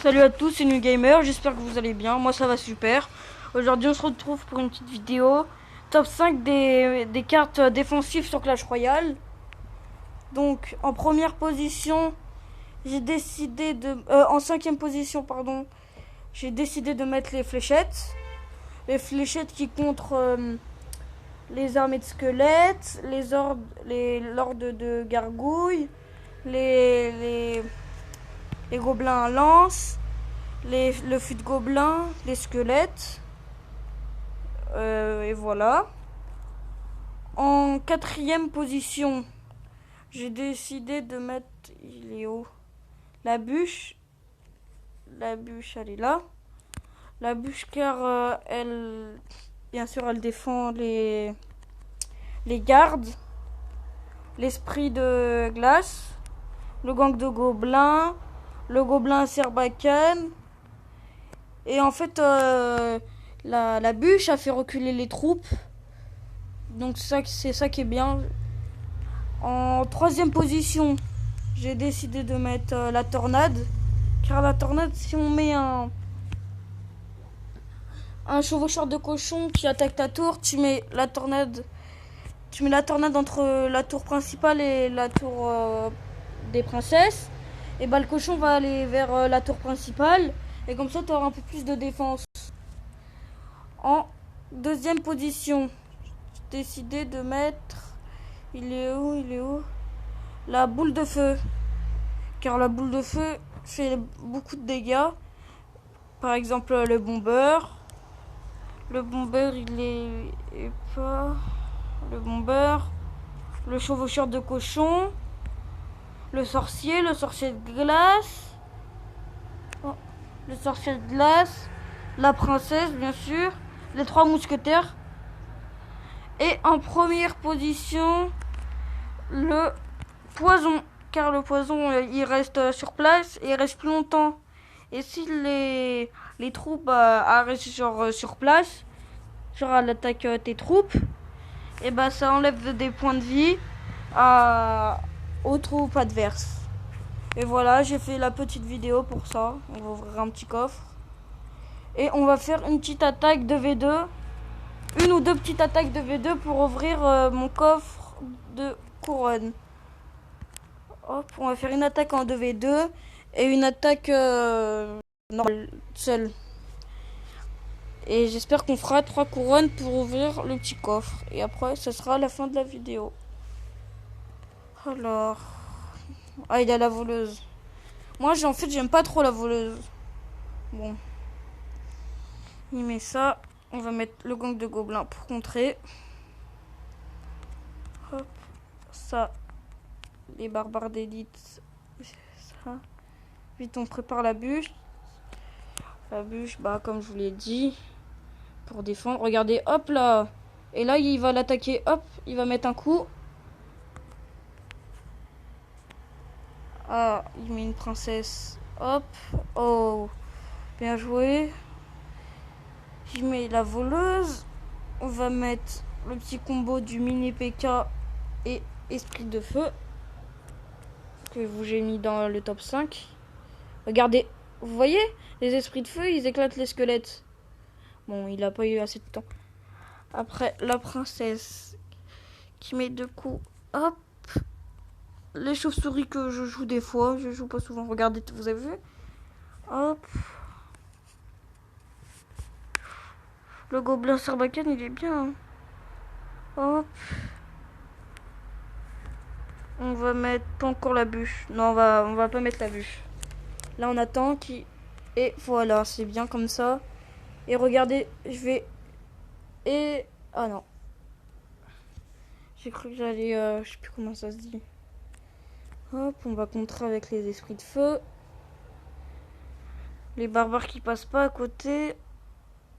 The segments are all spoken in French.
Salut à tous, c'est New Gamer, j'espère que vous allez bien, moi ça va super. Aujourd'hui on se retrouve pour une petite vidéo top 5 des cartes défensives sur Clash Royale. Donc en première position, j'ai décidé de... en cinquième position, pardon, j'ai décidé de mettre les fléchettes. Les fléchettes qui contre les armées de squelettes, les lords de gargouilles, les, les, les gobelins à lance, le fût de gobelins, les squelettes. Et voilà. En quatrième position, j'ai décidé de mettre... Il est où? La bûche. La bûche, elle est là. La bûche car elle... Bien sûr, elle défend les gardes. L'esprit de glace. Le gang de gobelins. Le gobelin Serbacane. Et en fait, la bûche a fait reculer les troupes. Donc c'est ça qui est bien. En troisième position, j'ai décidé de mettre la tornade. Car la tornade, si on met un chevaucheur de cochon qui attaque ta tour, tu mets la tornade entre la tour principale et la tour des princesses. Et bah le cochon va aller vers la tour principale. Et comme ça, tu auras un peu plus de défense. En deuxième position, j'ai décidé de mettre... Il est où? La boule de feu. Car la boule de feu fait beaucoup de dégâts. Par exemple, le bomber. Le bomber, il est pas... Le bomber. Le chevaucheur de cochon. Le sorcier de glace. Oh, le sorcier de glace. La princesse, bien sûr. Les trois mousquetaires. Et en première position, le poison. Car le poison, il reste sur place et il reste plus longtemps. Et si les troupes restent sur place, genre elle attaque tes troupes, et bah ça enlève des points de vie aux troupes adverses. Et voilà, j'ai fait la petite vidéo pour ça. On va ouvrir un petit coffre. Et on va faire une petite attaque de V2. Une ou deux petites attaques de V2 pour ouvrir mon coffre de couronne. Hop, on va faire une attaque en 2v2 et une attaque normale, seule. Et j'espère qu'on fera 3 couronnes pour ouvrir le petit coffre. Et après, ce sera la fin de la vidéo. Alors... Ah, il y a la voleuse. Moi, en fait, j'aime pas trop la voleuse. Bon. Il met ça. On va mettre le gang de gobelins pour contrer. Hop. Ça. Les barbares d'élite. Ça. Vite, on prépare la bûche. La bûche, bah, comme je vous l'ai dit, pour défendre. Regardez, hop là. Et là, il va l'attaquer. Hop, il va mettre un coup. Ah, il met une princesse. Hop. Oh, bien joué. Il met la voleuse. On va mettre le petit combo du mini PK et esprit de feu. Que j'ai mis dans le top 5. Regardez, vous voyez, les esprits de feu, ils éclatent les squelettes. Bon, il n'a pas eu assez de temps. Après, la princesse qui met deux coups. Hop. Les chauves-souris que je joue des fois. Je joue pas souvent. Regardez, vous avez vu? Hop. Le gobelin Sarbacane, il est bien. Hein. Hop. On va mettre pas encore la bûche. Non, on va pas mettre la bûche. Là, on attend qui... Et voilà, c'est bien comme ça. Et regardez, je vais... Et... Ah non. J'ai cru que j'allais... je sais plus comment ça se dit. Hop, on va contrer avec les esprits de feu. Les barbares qui passent pas à côté.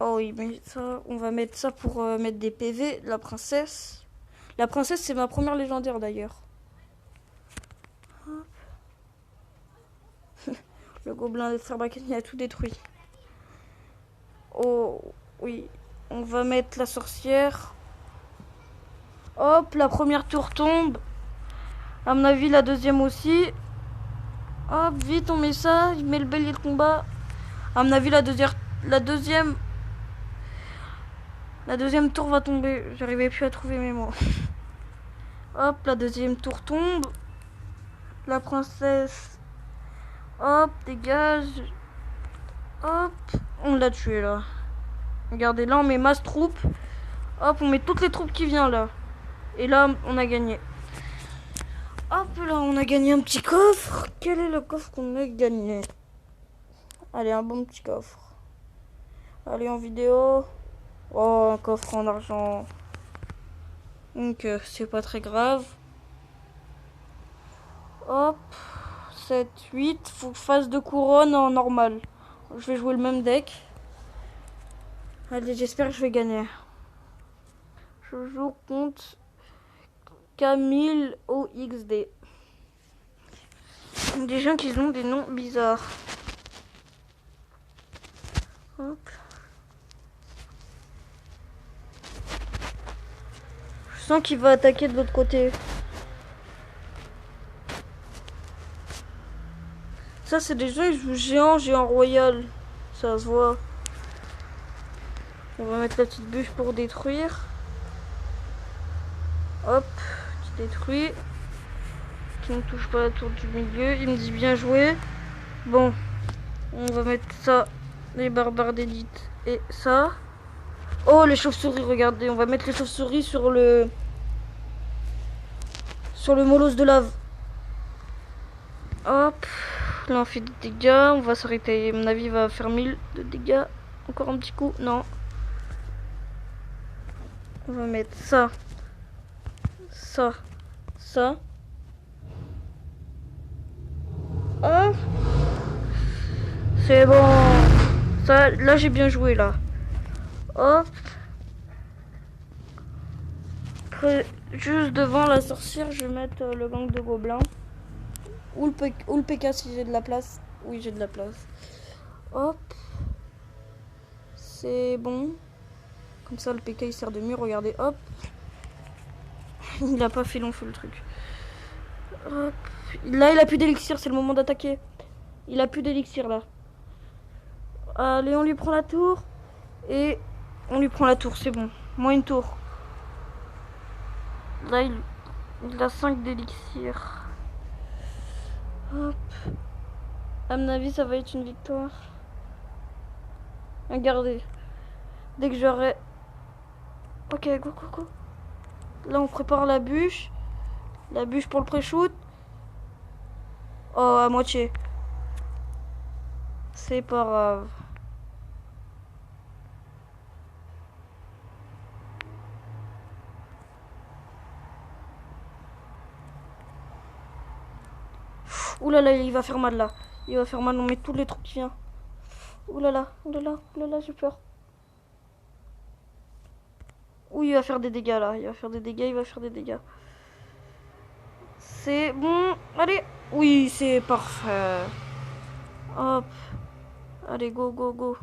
Oh oui, mais ça, on va mettre ça pour mettre des PV. La princesse. La princesse, c'est ma première légendaire d'ailleurs. Le gobelin de Sarbacane, il a tout détruit. Oh oui, on va mettre la sorcière. Hop, la première tour tombe. À mon avis, la deuxième aussi. Hop, vite, on met ça. Il met le bélier de combat. À mon avis, la deuxième tour va tomber. J'arrivais plus à trouver mes mots. Hop, la deuxième tour tombe. La princesse. Hop, dégage. Hop, on l'a tué là. Regardez, là on met masse troupes. Hop, on met toutes les troupes qui viennent là. Et là, on a gagné. Hop, là, on a gagné un petit coffre. Quel est le coffre qu'on a gagné? Allez, un bon petit coffre. Allez, en vidéo. Oh, un coffre en argent. Donc, c'est pas très grave. Hop. 7, 8. Faut que je fasse 2 couronnes en normal. Je vais jouer le même deck. Allez, j'espère que je vais gagner. Je joue contre Camille OXD. Des gens qui ont des noms bizarres. Hop. Je sens qu'il va attaquer de l'autre côté. Ça, c'est des gens qui jouent géant royal. Ça se voit. On va mettre la petite bûche pour détruire. Hop, qui détruit. Qui ne touche pas la tour du milieu. Il me dit bien joué. Bon, on va mettre ça, les barbares d'élite et ça. Oh, les chauves-souris, regardez. On va mettre les chauves-souris sur le molosse de lave. Hop, là on fait des dégâts. On va s'arrêter. À mon avis, il va faire 1000 de dégâts. Encore un petit coup. Non. On va mettre ça. Ça. Ça. Oh. C'est bon. Ça, là j'ai bien joué là. Hop. Après, juste devant la sorcière, je vais mettre le gang de gobelins. Ou le PK si j'ai de la place. Oui, j'ai de la place. Hop. C'est bon. Comme ça, le PK il sert de mur. Regardez, hop. Il a pas fait long feu le truc. Hop. Là, il a plus d'élixir. C'est le moment d'attaquer. Il a plus d'élixir là. Allez, on lui prend la tour. Et on lui prend la tour. C'est bon. Moins une tour. Là, il a 5 d'élixir. Hop. À mon avis, ça va être une victoire. Regardez. Dès que j'aurai... Ok, go, go, go. Là, on prépare la bûche. La bûche pour le pré-shoot. Oh, à moitié. C'est pas grave. Ouh là là, il va faire mal là. Il va faire mal, on met tous les troupes qui viennent. Ouh là là, ouh là là, ouh là là, j'ai peur. Ouh, il va faire des dégâts là. Il va faire des dégâts, il va faire des dégâts. C'est bon. Allez. Oui, c'est parfait. Hop. Allez, go, go, go.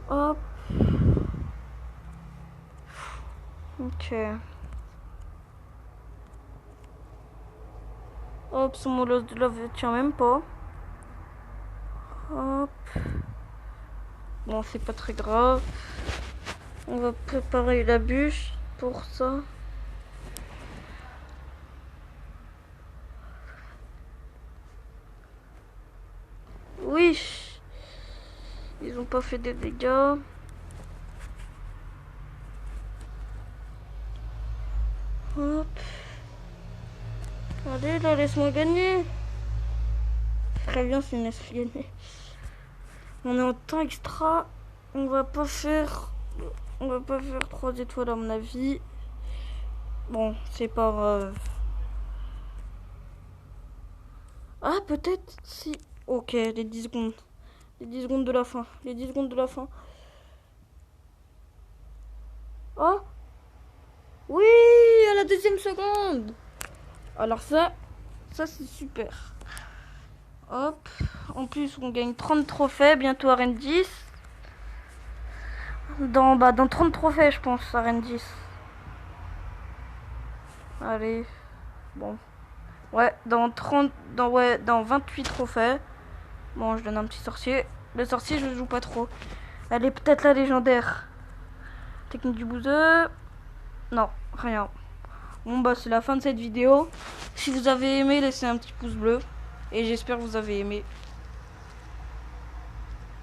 Hop. Ok. Hop, son molosse de lave tient même pas. Hop. Bon, c'est pas très grave. On va préparer la bûche pour ça. Oui. Ils ont pas fait des dégâts. Hop. Allez, là, laisse-moi gagner. Très bien, c'est une laisse gagner. On est en temps extra. On va pas faire 3 étoiles à mon avis. Bon, c'est pas grave. Ah, peut-être si. Ok, les 10 secondes. Les 10 secondes de la fin. Les 10 secondes de la fin. Oh. Oui, à la deuxième seconde. Alors ça c'est super. Hop. En plus, on gagne 30 trophées, bientôt arène 10. dans 30 trophées, je pense, arène 10. Allez. Bon. Ouais, dans 28 trophées. Bon, je donne un petit sorcier. Le sorcier, je joue pas trop. Elle est peut-être la légendaire. Technique du bouseux. Non, rien. Bon, bah, c'est la fin de cette vidéo. Si vous avez aimé, laissez un petit pouce bleu. Et j'espère que vous avez aimé.